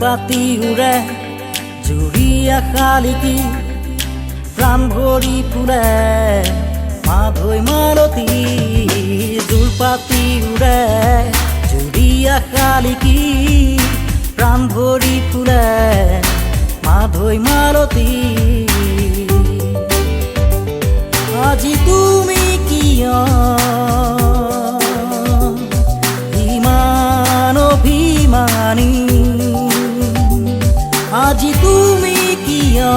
পাতি উৰে জুৰিয়া শালিকি প্ৰাণ ভৰি ফুলে মাধৈ মালতী জোৰ পাতি উৰে জুৰিয়া শালিকি প্ৰাণ ভৰি ফুলে মাধৈ মালতী আজি তুমি কিয় ইমান অভিমানী আজি তুমি কিয়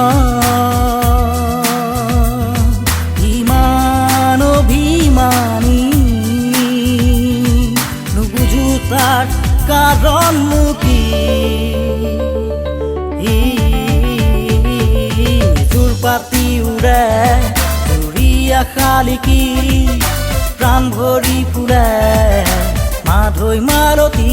ইমান অভিমানী নুবুজো তাৰ কাৰণনো কি জোৰ পাতি উৰে জুৰিয়া শালিকি প্ৰাণ ভৰি ফুলে মাধৈ মালতী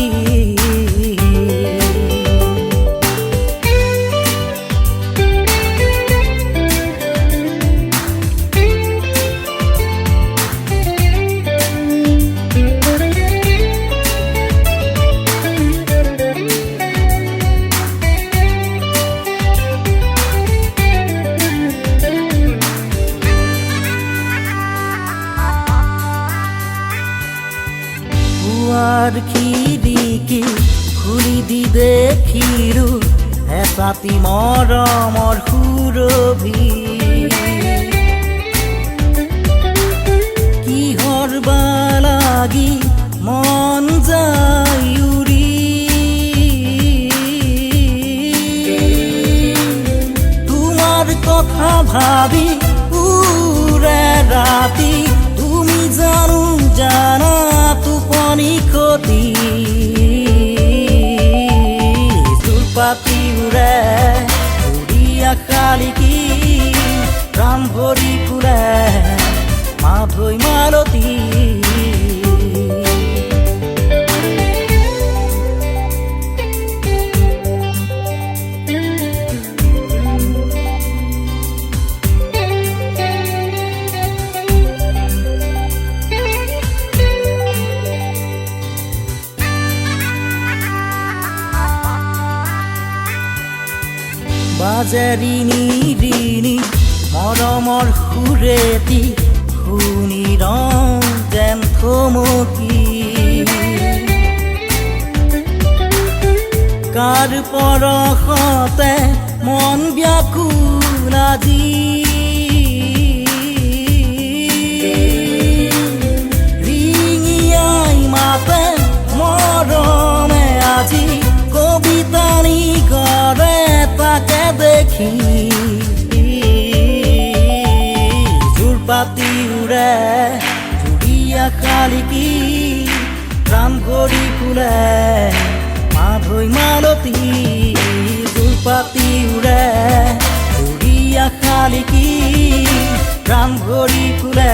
খিৰিকী খুলি দি দেখিলো এচাতি মৰমৰ সুৰভি কিহৰ বা লাগি মন যায় উৰি তোমাৰ কথা ভাবি উৰে ৰাতি তুমি জানো জানা টোপনি ক্ষতি জোৰ পাতি উৰে জুৰিয়া শালিকি প্ৰাণ ভৰি ফুলে মাধৈ মালতী বাজে ৰিণি ৰিণি মৰমৰ সুৰেতি শুনি ৰং যেন থমকি কাৰ পৰশতে মন ব্যাকুল আজি ৰিঙিয়াই মাতে মৰমে আজি কবিতানি কৰে তাকে দেখি জোৰ পাতি উৰে জুৰিয়া শালিকি প্ৰাণ ভৰি ফুলে মাধৈ মালতী জোৰ পাতি উৰে জুৰিয়া শালিকি প্ৰাণ ভৰি ফুলে